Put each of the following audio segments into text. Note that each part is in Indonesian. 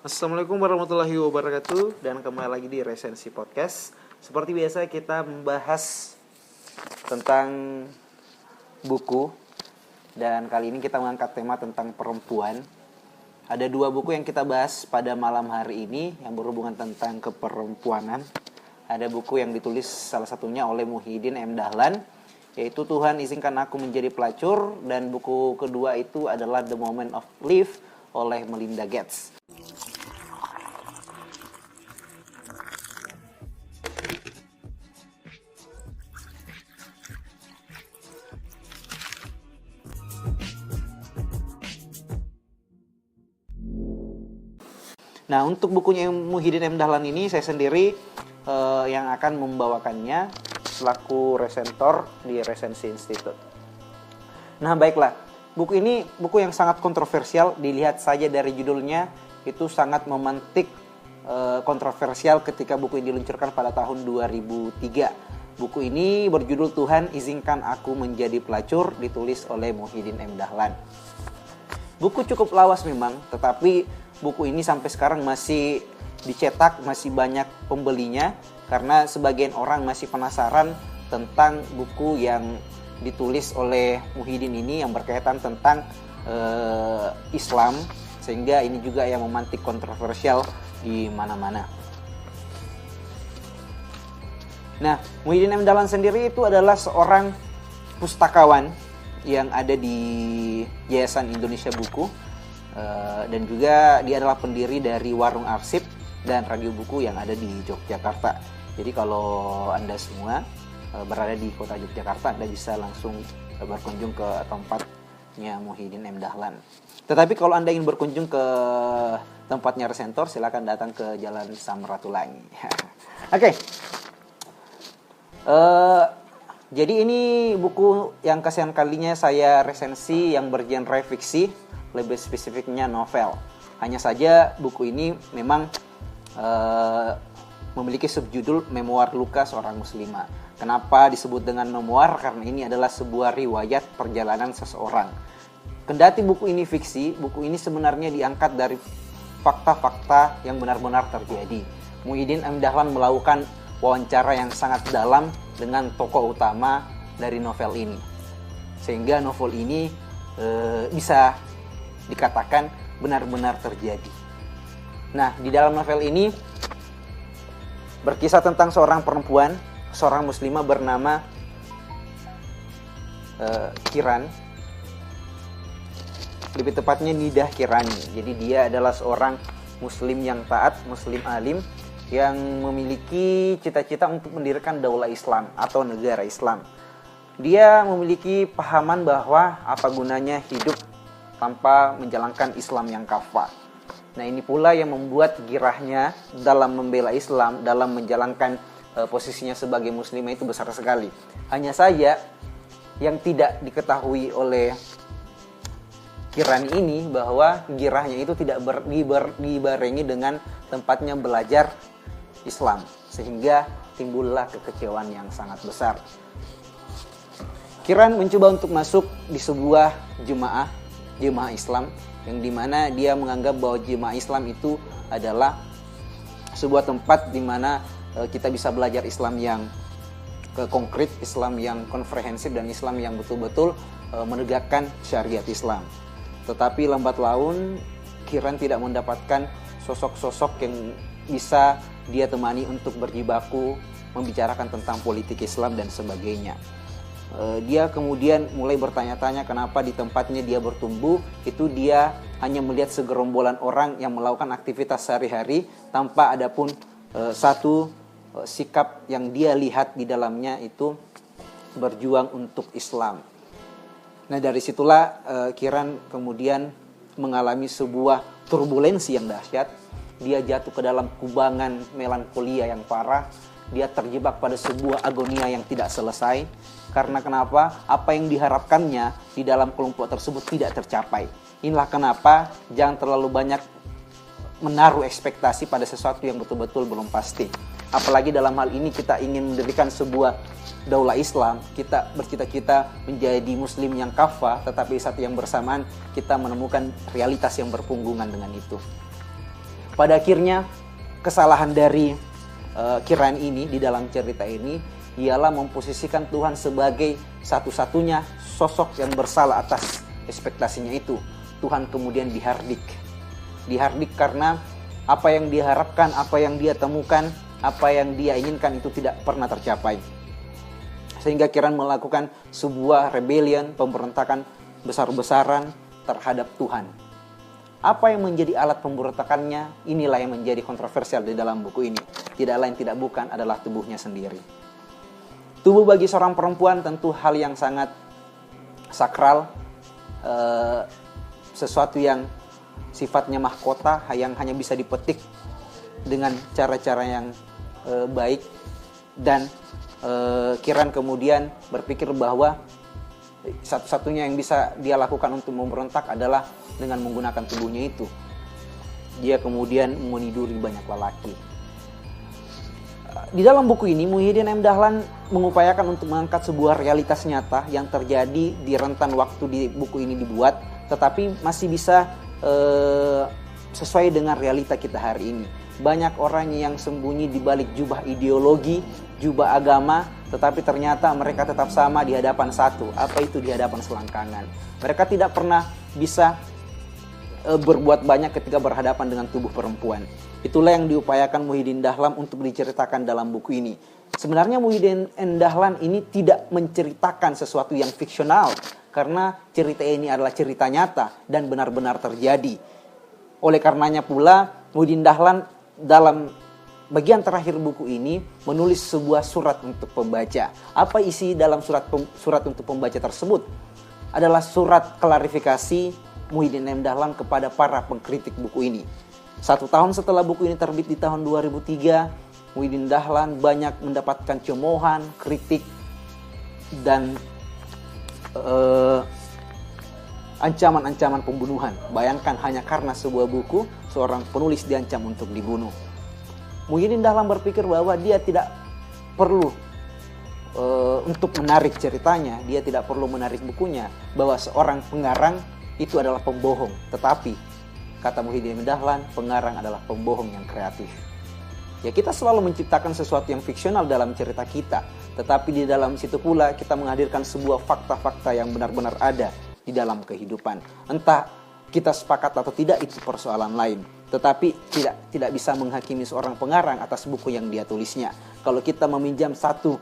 Assalamualaikum warahmatullahi wabarakatuh. Dan kembali lagi di Resensi Podcast. Seperti biasa kita membahas tentang buku. Dan kali ini kita mengangkat tema tentang perempuan. Ada dua buku yang kita bahas pada malam hari ini yang berhubungan tentang keperempuanan. Ada buku yang ditulis salah satunya oleh Muhyiddin M. Dahlan, yaitu Tuhan Izinkan Aku Menjadi Pelacur. Dan buku kedua itu adalah The Moment of Life oleh Melinda Gates. Nah, untuk bukunya Muhyiddin M. Dahlan ini saya sendiri yang akan membawakannya selaku resentor di Resensi Institute. Nah, baiklah. Buku ini buku yang sangat kontroversial. Dilihat saja dari judulnya, itu sangat memantik kontroversial ketika buku ini diluncurkan pada tahun 2003. Buku ini berjudul Tuhan Izinkan Aku Menjadi Pelacur, ditulis oleh Muhyiddin M. Dahlan. Buku cukup lawas memang, tetapi buku ini sampai sekarang masih dicetak, masih banyak pembelinya karena sebagian orang masih penasaran tentang buku yang ditulis oleh Muhyiddin ini yang berkaitan tentang Islam, sehingga ini juga yang memantik kontroversial di mana-mana. Nah, Muhyiddin M. Dahlan sendiri itu adalah seorang pustakawan yang ada di Yayasan Indonesia Buku, dan juga dia adalah pendiri dari Warung Arsip dan Radio Buku yang ada di Yogyakarta. Jadi kalau Anda semua berada di kota Yogyakarta, Anda bisa langsung berkunjung ke tempatnya Muhyiddin M. Dahlan. Tetapi kalau Anda ingin berkunjung ke tempatnya resentor, silakan datang ke Jalan Samratulangi. Oke. Jadi ini buku yang kesekian kalinya saya resensi yang bergenre fiksi, lebih spesifiknya novel. Hanya saja buku ini memang memiliki subjudul Memoir Luka Seorang Muslimah. Kenapa disebut dengan memoir? Karena ini adalah sebuah riwayat perjalanan seseorang. Kendati buku ini fiksi, buku ini sebenarnya diangkat dari fakta-fakta yang benar-benar terjadi. Muhyiddin M. Dahlan melakukan wawancara yang sangat dalam dengan tokoh utama dari novel ini, sehingga novel ini bisa dikatakan benar-benar terjadi. Nah, di dalam novel ini berkisah tentang seorang perempuan, seorang muslimah bernama Kiran. Lebih tepatnya Nidah Kirani. Jadi dia adalah seorang muslim yang taat, muslim alim yang memiliki cita-cita untuk mendirikan daulah Islam atau negara Islam. Dia memiliki pahaman bahwa apa gunanya hidup tanpa menjalankan Islam yang kafah. Nah, ini pula yang membuat girahnya dalam membela Islam, dalam menjalankan posisinya sebagai muslimah itu besar sekali. Hanya saja yang tidak diketahui oleh Kirani ini bahwa girahnya itu tidak dibarengi dengan tempatnya belajar Islam, sehingga timbullah kekecewaan yang sangat besar. Kiran mencoba untuk masuk di sebuah jemaah Islam, yang dimana dia menganggap bahwa jemaah Islam itu adalah sebuah tempat dimana kita bisa belajar Islam yang konkret, Islam yang komprehensif, dan Islam yang betul-betul menegakkan syariat Islam. Tetapi lambat laun Kiran tidak mendapatkan sosok-sosok yang bisa dia temani untuk berjibaku membicarakan tentang politik Islam dan sebagainya. Dia kemudian mulai bertanya-tanya kenapa di tempatnya dia bertumbuh itu dia hanya melihat segerombolan orang yang melakukan aktivitas sehari-hari tanpa adapun satu sikap yang dia lihat di dalamnya itu berjuang untuk Islam. Nah, dari situlah Kiran kemudian mengalami sebuah turbulensi yang dahsyat. Dia jatuh ke dalam kubangan melankolia yang parah. Dia terjebak pada sebuah agonia yang tidak selesai. Karena kenapa? Apa yang diharapkannya di dalam kelompok tersebut tidak tercapai. Inilah kenapa jangan terlalu banyak menaruh ekspektasi pada sesuatu yang betul-betul belum pasti. Apalagi dalam hal ini kita ingin mendirikan sebuah daulah Islam, kita bercita-cita menjadi muslim yang kafah, tetapi saat yang bersamaan kita menemukan realitas yang berpunggungan dengan itu. Pada akhirnya kesalahan dari Kiran ini di dalam cerita ini ialah memposisikan Tuhan sebagai satu-satunya sosok yang bersalah atas ekspektasinya itu. Tuhan kemudian dihardik karena apa yang diharapkan, apa yang dia temukan, apa yang dia inginkan itu tidak pernah tercapai. Sehingga Kiran melakukan sebuah rebellion, pemberontakan besar-besaran terhadap Tuhan. Apa yang menjadi alat pemberontakannya, inilah yang menjadi kontroversial di dalam buku ini. Tidak lain tidak bukan adalah tubuhnya sendiri. Tubuh bagi seorang perempuan tentu hal yang sangat sakral, sesuatu yang sifatnya mahkota, yang hanya bisa dipetik dengan cara-cara yang baik. Dan Kiran kemudian berpikir bahwa satu-satunya yang bisa dia lakukan untuk memberontak adalah dengan menggunakan tubuhnya itu. Dia kemudian meniduri banyak lelaki. Di dalam buku ini Muhyiddin M. Dahlan mengupayakan untuk mengangkat sebuah realitas nyata yang terjadi di rentan waktu di buku ini dibuat, tetapi masih bisa sesuai dengan realita kita hari ini. Banyak orang yang sembunyi di balik jubah ideologi, jubah agama, tetapi ternyata mereka tetap sama di hadapan satu. Apa itu di hadapan selangkangan? Mereka tidak pernah bisa berbuat banyak ketika berhadapan dengan tubuh perempuan. Itulah yang diupayakan Muhyiddin Dahlan untuk diceritakan dalam buku ini. Sebenarnya Muhyiddin Dahlan ini tidak menceritakan sesuatu yang fiksional, karena cerita ini adalah cerita nyata dan benar-benar terjadi. Oleh karenanya pula Muhyiddin Dahlan dalam bagian terakhir buku ini menulis sebuah surat untuk pembaca. Apa isi dalam surat untuk pembaca tersebut? Adalah surat klarifikasi Muhyiddin M. Dahlan kepada para pengkritik buku ini. 1 tahun setelah buku ini terbit di tahun 2003, Muhyiddin Dahlan banyak mendapatkan cemoohan, kritik, dan ancaman-ancaman pembunuhan. Bayangkan hanya karena sebuah buku, seorang penulis diancam untuk dibunuh. Muhyiddin Dahlan berpikir bahwa dia tidak perlu untuk menarik ceritanya, dia tidak perlu menarik bukunya, bahwa seorang pengarang itu adalah pembohong. Tetapi kata Muhyiddin Dahlan, pengarang adalah pembohong yang kreatif. Ya, kita selalu menciptakan sesuatu yang fiksional dalam cerita kita, tetapi di dalam situ pula kita menghadirkan sebuah fakta-fakta yang benar-benar ada di dalam kehidupan. Entah kita sepakat atau tidak, itu persoalan lain. Tetapi tidak bisa menghakimi seorang pengarang atas buku yang dia tulisnya. Kalau kita meminjam satu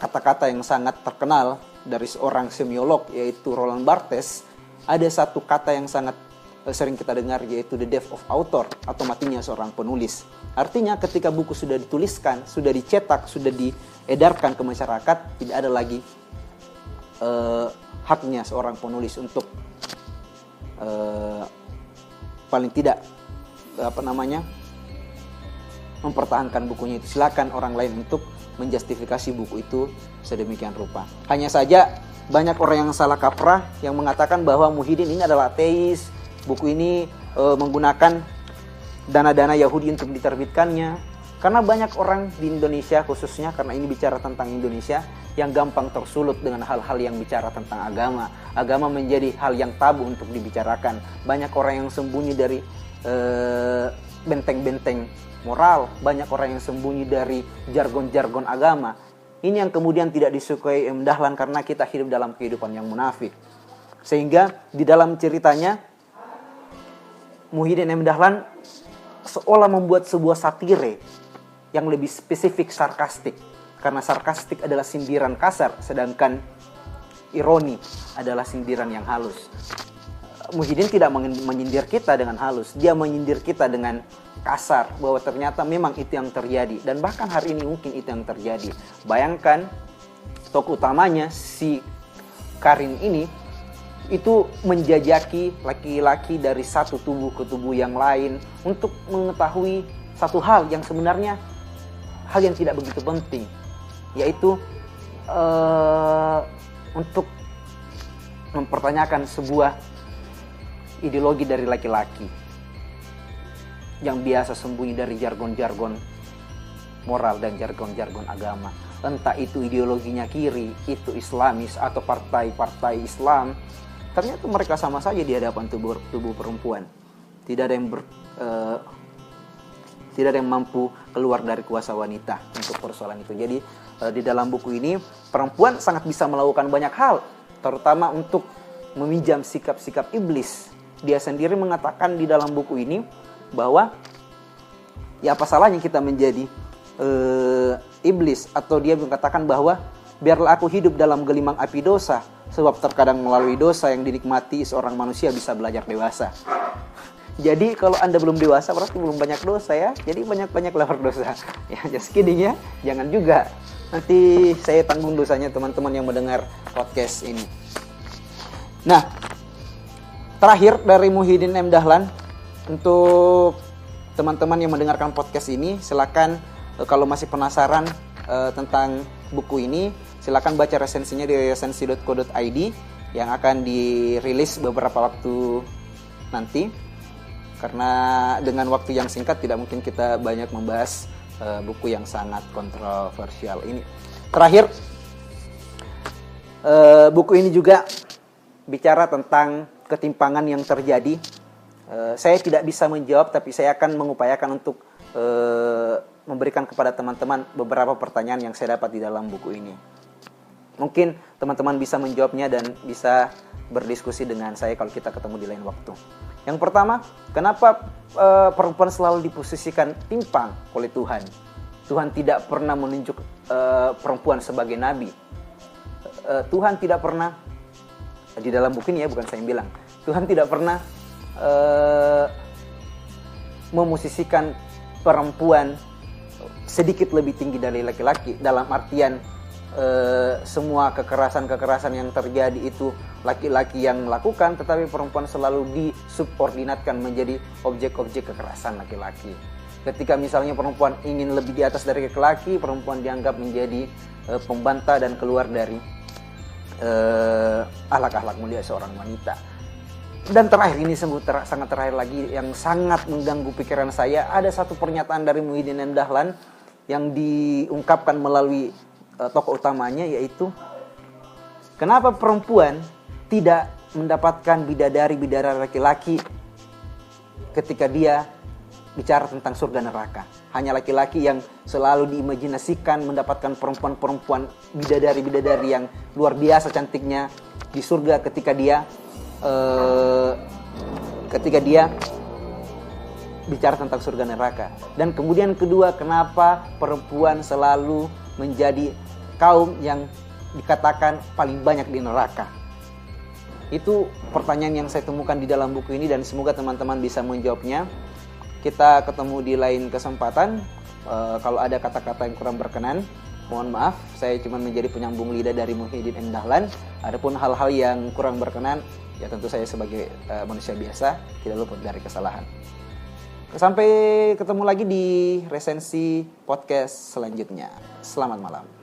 kata-kata yang sangat terkenal dari seorang semiolog, yaitu Roland Barthes, ada satu kata yang sangat sering kita dengar, yaitu the death of author, atau matinya seorang penulis. Artinya ketika buku sudah dituliskan, sudah dicetak, sudah diedarkan ke masyarakat, tidak ada lagi haknya seorang penulis untuk paling tidak mempertahankan bukunya itu. Silakan orang lain untuk menjustifikasi buku itu sedemikian rupa. Hanya saja banyak orang yang salah kaprah yang mengatakan bahwa Muhyiddin ini adalah ateis. Buku ini menggunakan dana-dana Yahudi untuk diterbitkannya. Karena banyak orang di Indonesia, khususnya karena ini bicara tentang Indonesia, yang gampang tersulut dengan hal-hal yang bicara tentang agama. Agama menjadi hal yang tabu untuk dibicarakan. Banyak orang yang sembunyi dari benteng-benteng moral. Banyak orang yang sembunyi dari jargon-jargon agama. Ini yang kemudian tidak disukai M. Dahlan, karena kita hidup dalam kehidupan yang munafik. Sehingga di dalam ceritanya Muhyiddin M. Dahlan seolah membuat sebuah satire yang lebih spesifik sarkastik. Karena sarkastik adalah sindiran kasar, sedangkan ironi adalah sindiran yang halus. Muhyiddin tidak menyindir kita dengan halus, dia menyindir kita dengan kasar, bahwa ternyata memang itu yang terjadi. Dan bahkan hari ini mungkin itu yang terjadi. Bayangkan tokoh utamanya si Karin ini itu menjajaki laki-laki dari satu tubuh ke tubuh yang lain untuk mengetahui satu hal yang sebenarnya hal yang tidak begitu penting, yaitu untuk mempertanyakan sebuah ideologi dari laki-laki yang biasa sembunyi dari jargon-jargon moral dan jargon-jargon agama. Entah itu ideologinya kiri, itu Islamis, atau partai-partai Islam, ternyata mereka sama saja di hadapan tubuh perempuan. Tidak ada yang tidak ada yang mampu keluar dari kuasa wanita untuk persoalan itu. Jadi di dalam buku ini perempuan sangat bisa melakukan banyak hal, terutama untuk meminjam sikap-sikap iblis. Dia sendiri mengatakan di dalam buku ini bahwa ya apa salahnya kita menjadi iblis, atau dia mengatakan bahwa biarlah aku hidup dalam gelimang api dosa, sebab terkadang melalui dosa yang dinikmati seorang manusia bisa belajar dewasa. Jadi kalau Anda belum dewasa berarti belum banyak dosa ya. Jadi banyak-banyaklah berdosa. Ya, just kidding ya. Jangan juga. Nanti saya tanggung dosanya teman-teman yang mendengar podcast ini. Nah, terakhir dari Muhyiddin M. Dahlan, untuk teman-teman yang mendengarkan podcast ini, silakan kalau masih penasaran tentang buku ini, silakan baca resensinya di resensi.co.id yang akan dirilis beberapa waktu nanti. Karena dengan waktu yang singkat tidak mungkin kita banyak membahas buku yang sangat kontroversial ini. Terakhir, buku ini juga bicara tentang ketimpangan yang terjadi. Saya tidak bisa menjawab, tapi saya akan mengupayakan untuk memberikan kepada teman-teman beberapa pertanyaan yang saya dapat di dalam buku ini. Mungkin teman-teman bisa menjawabnya dan bisa berdiskusi dengan saya kalau kita ketemu di lain waktu. Yang pertama, kenapa perempuan selalu diposisikan timpang oleh Tuhan? Tuhan tidak pernah menunjuk perempuan sebagai nabi. Tuhan tidak pernah, di dalam buku ini ya, bukan saya yang bilang, Tuhan tidak pernah memosisikan perempuan sedikit lebih tinggi dari laki-laki, dalam artian semua kekerasan-kekerasan yang terjadi itu laki-laki yang melakukan, tetapi perempuan selalu disubordinatkan menjadi objek-objek kekerasan laki-laki. Ketika misalnya perempuan ingin lebih di atas dari laki-laki, perempuan dianggap menjadi pembantah dan keluar dari akhlak-akhlak mulia seorang wanita. Dan terakhir ini sangat terakhir lagi yang sangat mengganggu pikiran saya, ada satu pernyataan dari Muhyiddin M. Dahlan yang diungkapkan melalui tokoh utamanya, yaitu kenapa perempuan tidak mendapatkan bidadari-bidadari laki-laki ketika dia bicara tentang surga neraka. Hanya laki-laki yang selalu diimajinasikan mendapatkan perempuan-perempuan bidadari-bidadari yang luar biasa cantiknya di surga ketika dia bicara tentang surga neraka. Dan kemudian kedua, kenapa perempuan selalu menjadi kaum yang dikatakan paling banyak di neraka? Itu pertanyaan yang saya temukan di dalam buku ini dan semoga teman-teman bisa menjawabnya. Kita ketemu di lain kesempatan. Kalau ada kata-kata yang kurang berkenan, mohon maaf. Saya cuma menjadi penyambung lidah dari Muhyiddin M. Dahlan. Adapun hal-hal yang kurang berkenan, ya tentu saya sebagai manusia biasa tidak luput dari kesalahan. Sampai ketemu lagi di resensi podcast selanjutnya. Selamat malam.